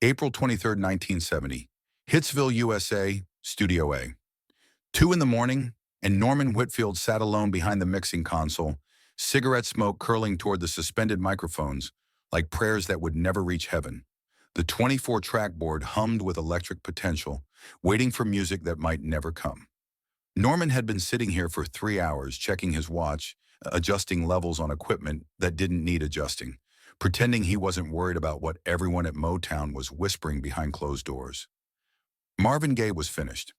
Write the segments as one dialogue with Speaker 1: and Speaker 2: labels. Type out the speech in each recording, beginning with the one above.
Speaker 1: April 23rd, 1970. Hitsville, USA, Studio A. 2 in the morning, and Norman Whitfield sat alone behind the mixing console, cigarette smoke curling toward the suspended microphones, like prayers that would never reach heaven. The 24-track board hummed with electric potential, waiting for music that might never come. Norman had been sitting here for 3 hours, checking his watch, adjusting levels on equipment that didn't need adjusting, pretending he wasn't worried about what everyone at Motown was whispering behind closed doors. Marvin Gaye was finished.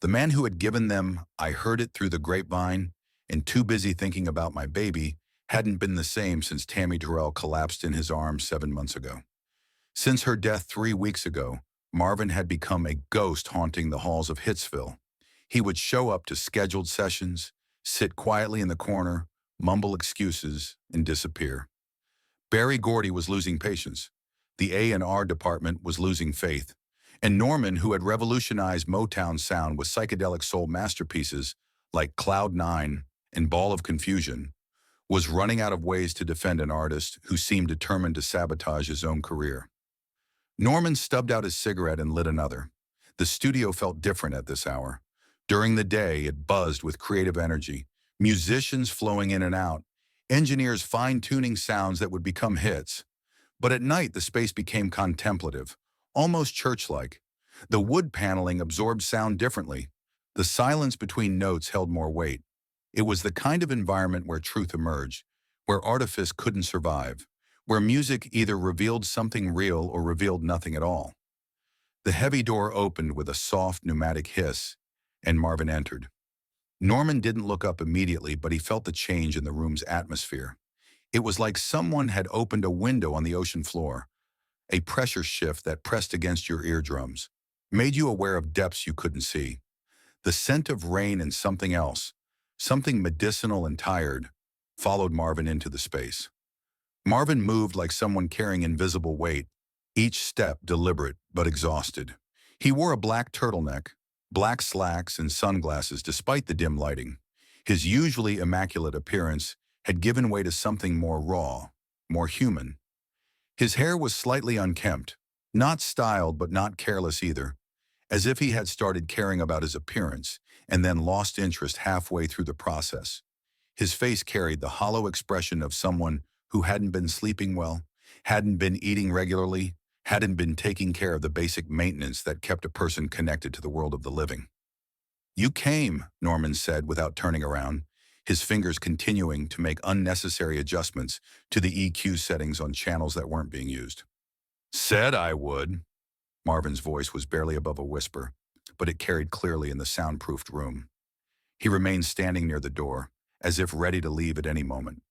Speaker 1: The man who had given them "I heard it through the grapevine" and "Too busy thinking about my baby" hadn't been the same since Tammi Terrell collapsed in his arms 7 months ago. Since her death 3 weeks ago, Marvin had become a ghost haunting the halls of Hitsville. He would show up to scheduled sessions, sit quietly in the corner, mumble excuses, and disappear. Barry Gordy was losing patience. The A&R department was losing faith. And Norman, who had revolutionized Motown sound with psychedelic soul masterpieces like Cloud 9 and Ball of Confusion, was running out of ways to defend an artist who seemed determined to sabotage his own career. Norman stubbed out his cigarette and lit another. The studio felt different at this hour. During the day, it buzzed with creative energy, musicians flowing in and out, engineers fine-tuning sounds that would become hits. But at night, the space became contemplative, almost church-like. The wood paneling absorbed sound differently. The silence between notes held more weight. It was the kind of environment where truth emerged, where artifice couldn't survive, where music either revealed something real or revealed nothing at all. The heavy door opened with a soft pneumatic hiss, and Marvin entered. Norman didn't look up immediately, but he felt the change in the room's atmosphere. It was like someone had opened a window on the ocean floor, a pressure shift that pressed against your eardrums, made you aware of depths you couldn't see. The scent of rain and something else, something medicinal and tired, followed Marvin into the space. Marvin moved like someone carrying invisible weight, each step deliberate but exhausted. He wore a black turtleneck, black slacks, and sunglasses despite the dim lighting. His usually immaculate appearance had given way to something more raw, more human. His hair was slightly unkempt, not styled but not careless either, as if he had started caring about his appearance and then lost interest halfway through the process. His face carried the hollow expression of someone who hadn't been sleeping well, hadn't been eating regularly, hadn't been taking care of the basic maintenance that kept a person connected to the world of the living. "You came," Norman said without turning around, his fingers continuing to make unnecessary adjustments to the EQ settings on channels that weren't being used. "Said I would." Marvin's voice was barely above a whisper, but it carried clearly in the soundproofed room. He remained standing near the door, as if ready to leave at any moment.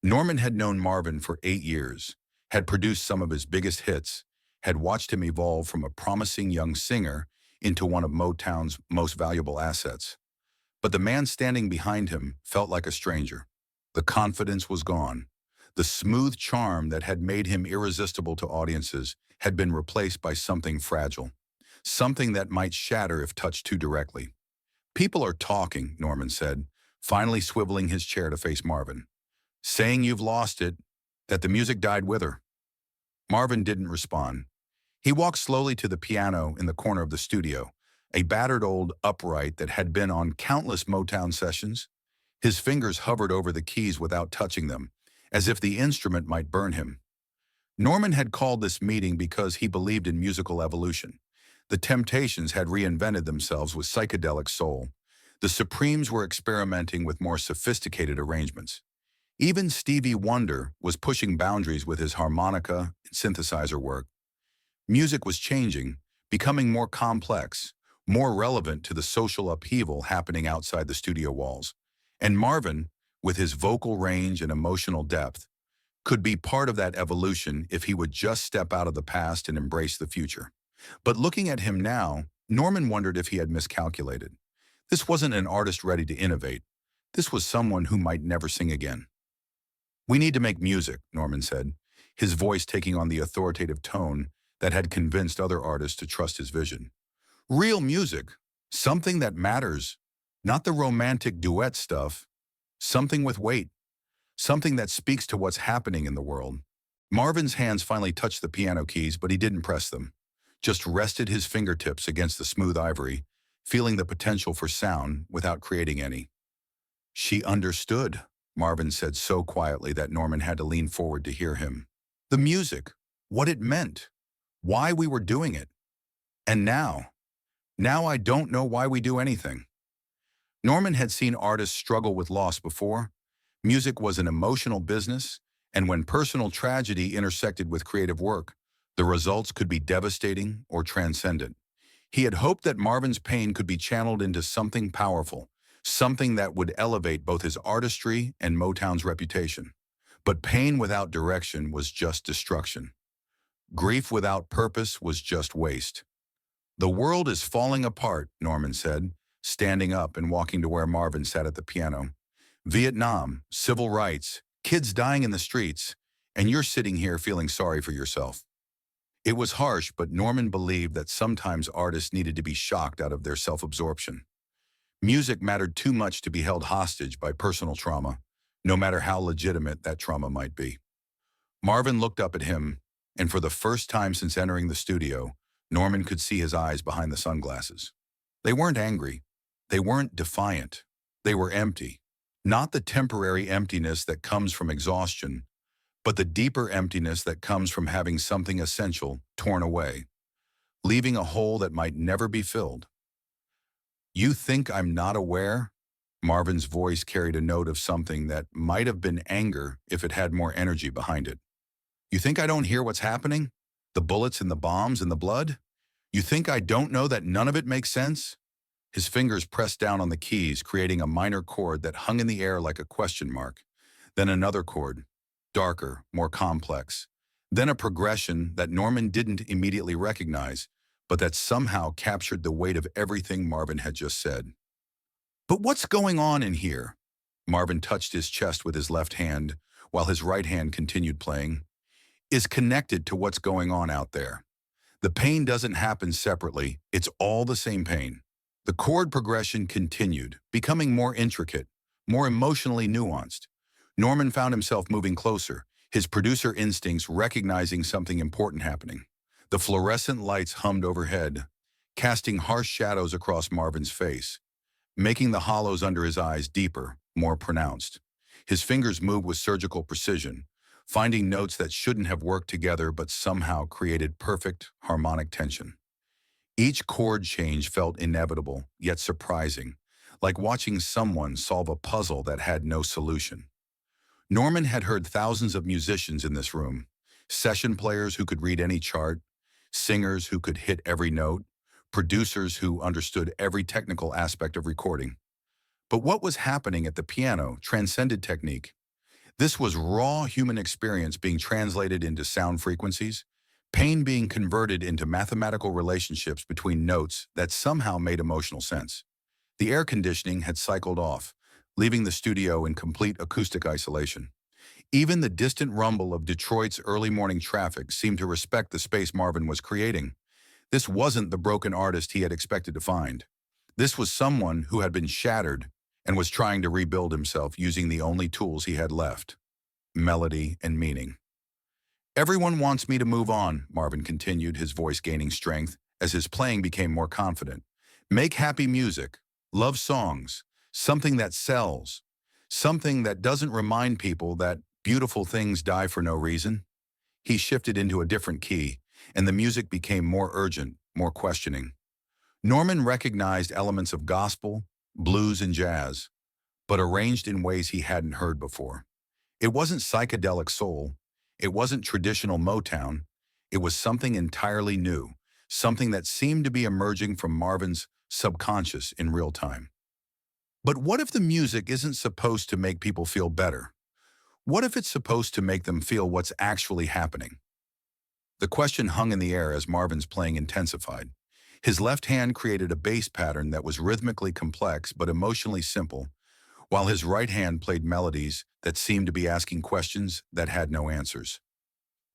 Speaker 1: Norman had known Marvin for 8 years, had produced some of his biggest hits, had watched him evolve from a promising young singer into one of Motown's most valuable assets. But the man standing behind him felt like a stranger. The confidence was gone. The smooth charm that had made him irresistible to audiences had been replaced by something fragile, something that might shatter if touched too directly. "People are talking," Norman said, finally swiveling his chair to face Marvin. "Saying you've lost it, that the music died with her." Marvin didn't respond. He walked slowly to the piano in the corner of the studio, a battered old upright that had been on countless Motown sessions. His fingers hovered over the keys without touching them, as if the instrument might burn him. Norman had called this meeting because he believed in musical evolution. The Temptations had reinvented themselves with psychedelic soul. The Supremes were experimenting with more sophisticated arrangements. Even Stevie Wonder was pushing boundaries with his harmonica and synthesizer work. Music was changing, becoming more complex, more relevant to the social upheaval happening outside the studio walls. And Marvin, with his vocal range and emotional depth, could be part of that evolution if he would just step out of the past and embrace the future. But looking at him now, Norman wondered if he had miscalculated. This wasn't an artist ready to innovate. This was someone who might never sing again. "We need to make music," Norman said, his voice taking on the authoritative tone that had convinced other artists to trust his vision. "Real music, something that matters, not the romantic duet stuff, something with weight, something that speaks to what's happening in the world." Marvin's hands finally touched the piano keys, but he didn't press them. Just rested his fingertips against the smooth ivory, feeling the potential for sound without creating any. She understood, Marvin said so quietly that Norman had to lean forward to hear him. The music, what it meant, why we were doing it. And now I don't know why we do anything. Norman had seen artists struggle with loss before. Music was an emotional business, and when personal tragedy intersected with creative work, the results could be devastating or transcendent. He had hoped that Marvin's pain could be channeled into something powerful, something that would elevate both his artistry and Motown's reputation. But pain without direction was just destruction. Grief without purpose was just waste. The world is falling apart, Norman said, standing up and walking to where Marvin sat at the piano. Vietnam, civil rights, kids dying in the streets, and you're sitting here feeling sorry for yourself. It was harsh, but Norman believed that sometimes artists needed to be shocked out of their self-absorption. Music mattered too much to be held hostage by personal trauma, no matter how legitimate that trauma might be. Marvin looked up at him, and for the first time since entering the studio, Norman could see his eyes behind the sunglasses. They weren't angry. They weren't defiant. They were empty. Not the temporary emptiness that comes from exhaustion, but the deeper emptiness that comes from having something essential torn away, leaving a hole that might never be filled. You think I'm not aware? Marvin's voice carried a note of something that might have been anger if it had more energy behind it. You think I don't hear what's happening? The bullets and the bombs and the blood? You think I don't know that none of it makes sense? His fingers pressed down on the keys, creating a minor chord that hung in the air like a question mark. Then another chord, darker, more complex. Then a progression that Norman didn't immediately recognize, but that somehow captured the weight of everything Marvin had just said. But what's going on in here? Marvin touched his chest with his left hand, while his right hand continued playing. Is connected to what's going on out there. The pain doesn't happen separately, it's all the same pain. The chord progression continued, becoming more intricate, more emotionally nuanced. Norman found himself moving closer, his producer instincts recognizing something important happening. The fluorescent lights hummed overhead, casting harsh shadows across Marvin's face, making the hollows under his eyes deeper, more pronounced. His fingers moved with surgical precision, finding notes that shouldn't have worked together but somehow created perfect, harmonic tension. Each chord change felt inevitable, yet surprising, like watching someone solve a puzzle that had no solution. Norman had heard thousands of musicians in this room, session players who could read any chart, singers who could hit every note, producers who understood every technical aspect of recording. But what was happening at the piano transcended technique. This was raw human experience being translated into sound frequencies, pain being converted into mathematical relationships between notes that somehow made emotional sense. The air conditioning had cycled off, leaving the studio in complete acoustic isolation. Even the distant rumble of Detroit's early morning traffic seemed to respect the space Marvin was creating. This wasn't the broken artist he had expected to find. This was someone who had been shattered and was trying to rebuild himself using the only tools he had left: melody and meaning. Everyone wants me to move on, Marvin continued, his voice gaining strength as his playing became more confident. Make happy music, love songs, something that sells, something that doesn't remind people that beautiful things die for no reason. He shifted into a different key, and the music became more urgent, more questioning. Norman recognized elements of gospel, blues, and jazz, but arranged in ways he hadn't heard before. It wasn't psychedelic soul. It wasn't traditional Motown. It was something entirely new, something that seemed to be emerging from Marvin's subconscious in real time. But what if the music isn't supposed to make people feel better? What if it's supposed to make them feel what's actually happening? The question hung in the air as Marvin's playing intensified. His left hand created a bass pattern that was rhythmically complex but emotionally simple, while his right hand played melodies that seemed to be asking questions that had no answers.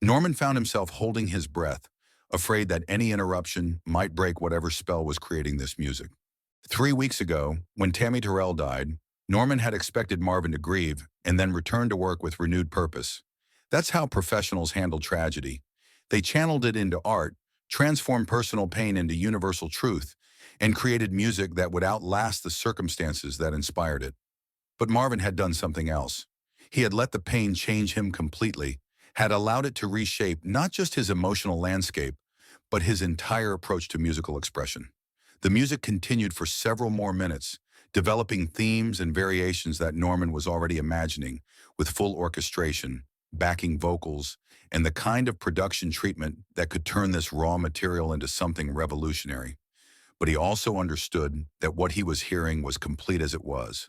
Speaker 1: Norman found himself holding his breath, afraid that any interruption might break whatever spell was creating this music. 3 weeks ago, when Tammi Terrell died, Norman had expected Marvin to grieve and then return to work with renewed purpose. That's how professionals handle tragedy. They channeled it into art, transformed personal pain into universal truth, and created music that would outlast the circumstances that inspired it. But Marvin had done something else. He had let the pain change him completely, had allowed it to reshape not just his emotional landscape, but his entire approach to musical expression. The music continued for several more minutes, developing themes and variations that Norman was already imagining, with full orchestration, backing vocals, and the kind of production treatment that could turn this raw material into something revolutionary. But he also understood that what he was hearing was complete as it was.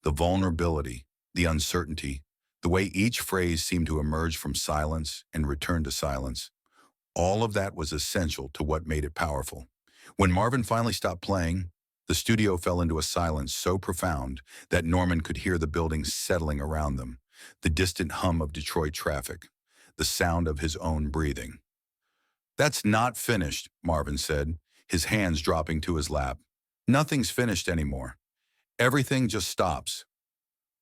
Speaker 1: The vulnerability, the uncertainty, the way each phrase seemed to emerge from silence and return to silence, all of that was essential to what made it powerful. When Marvin finally stopped playing, the studio fell into a silence so profound that Norman could hear the buildings settling around them, the distant hum of Detroit traffic, the sound of his own breathing. "That's not finished," Marvin said, his hands dropping to his lap. "Nothing's finished anymore. Everything just stops."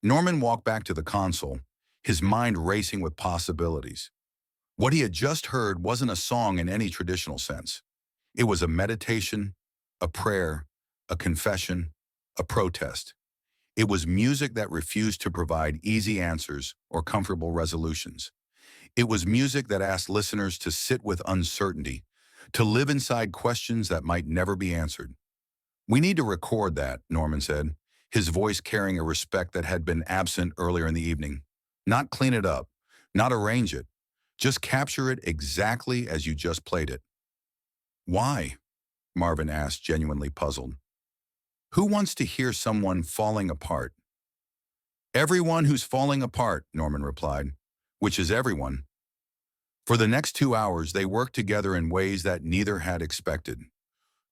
Speaker 1: Norman walked back to the console, his mind racing with possibilities. What he had just heard wasn't a song in any traditional sense. It was a meditation, a prayer, a confession, a protest. It was music that refused to provide easy answers or comfortable resolutions. It was music that asked listeners to sit with uncertainty, to live inside questions that might never be answered. "We need to record that," Norman said, his voice carrying a respect that had been absent earlier in the evening. "Not clean it up, not arrange it, just capture it exactly as you just played it." "Why?" Marvin asked, genuinely puzzled. "Who wants to hear someone falling apart?" "Everyone who's falling apart," Norman replied, "which is everyone." For the next 2 hours, they worked together in ways that neither had expected.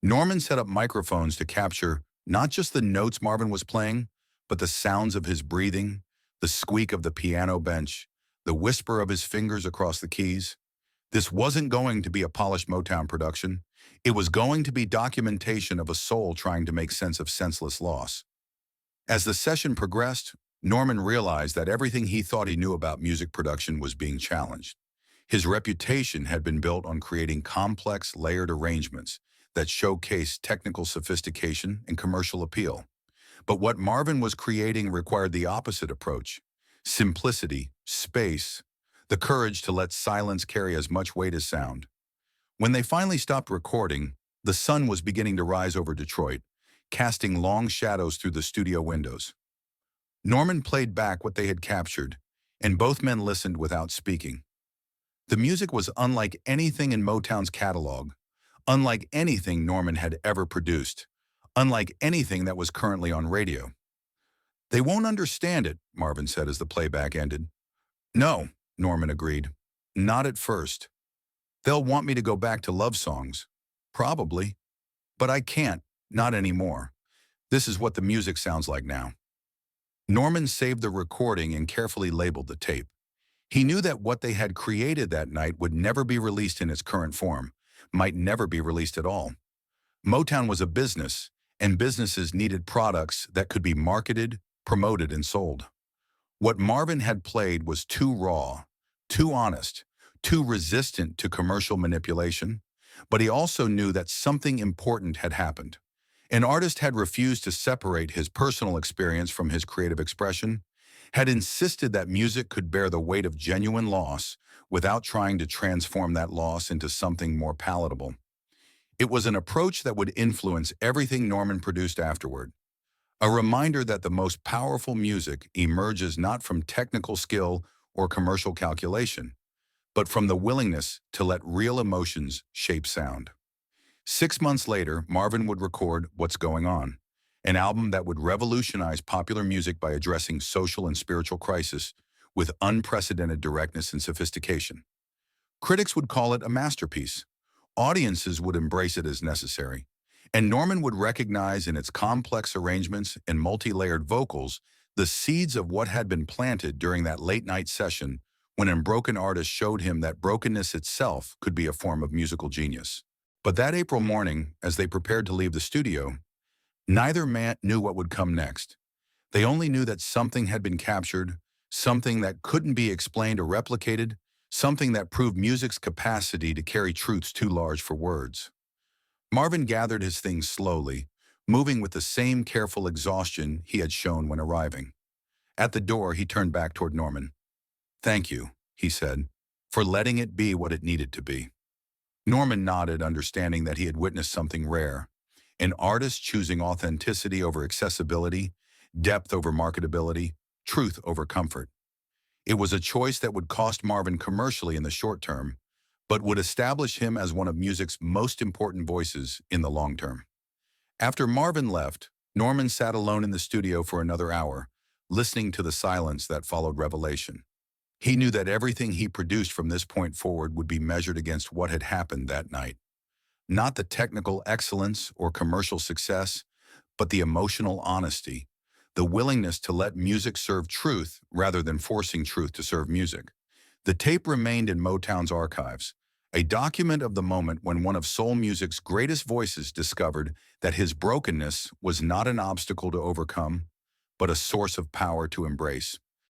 Speaker 1: Norman set up microphones to capture not just the notes Marvin was playing, but the sounds of his breathing, the squeak of the piano bench, the whisper of his fingers across the keys. This wasn't going to be a polished Motown production. It was going to be documentation of a soul trying to make sense of senseless loss. As the session progressed, Norman realized that everything he thought he knew about music production was being challenged. His reputation had been built on creating complex, layered arrangements that showcased technical sophistication and commercial appeal. But what Marvin was creating required the opposite approach: simplicity, space, the courage to let silence carry as much weight as sound. When they finally stopped recording, the sun was beginning to rise over Detroit, casting long shadows through the studio windows. Norman played back what they had captured, and both men listened without speaking. The music was unlike anything in Motown's catalog, unlike anything Norman had ever produced, unlike anything that was currently on radio. "They won't understand it," Marvin said as the playback ended. "No," Norman agreed. "Not at first. They'll want me to go back to love songs. Probably. But I can't, not anymore. This is what the music sounds like now." Norman saved the recording and carefully labeled the tape. He knew that what they had created that night would never be released in its current form, might never be released at all. Motown was a business, and businesses needed products that could be marketed, promoted, and sold. What Marvin had played was too raw, too honest, too resistant to commercial manipulation, but he also knew that something important had happened. An artist had refused to separate his personal experience from his creative expression, had insisted that music could bear the weight of genuine loss without trying to transform that loss into something more palatable. It was an approach that would influence everything Norman produced afterward. A reminder that the most powerful music emerges not from technical skill or commercial calculation, but from the willingness to let real emotions shape sound. 6 months later, Marvin would record What's Going On, an album that would revolutionize popular music by addressing social and spiritual crisis with unprecedented directness and sophistication. Critics would call it a masterpiece. Audiences would embrace it as necessary. And Norman would recognize in its complex arrangements and multi-layered vocals the seeds of what had been planted during that late-night session when a broken artist showed him that brokenness itself could be a form of musical genius. But that April morning, as they prepared to leave the studio, neither man knew what would come next. They only knew that something had been captured, something that couldn't be explained or replicated, something that proved music's capacity to carry truths too large for words. Marvin gathered his things slowly, moving with the same careful exhaustion he had shown when arriving. At the door, he turned back toward Norman. "Thank you," he said, "for letting it be what it needed to be." Norman nodded, understanding that he had witnessed something rare, an artist choosing authenticity over accessibility, depth over marketability, truth over comfort. It was a choice that would cost Marvin commercially in the short term, but would establish him as one of music's most important voices in the long term. After Marvin left, Norman sat alone in the studio for another hour, listening to the silence that followed revelation. He knew that everything he produced from this point forward would be measured against what had happened that night. Not the technical excellence or commercial success, but the emotional honesty, the willingness to let music serve truth rather than forcing truth to serve music. The tape remained in Motown's archives, a document of the moment when one of soul music's greatest voices discovered that his brokenness was not an obstacle to overcome, but a source of power to embrace.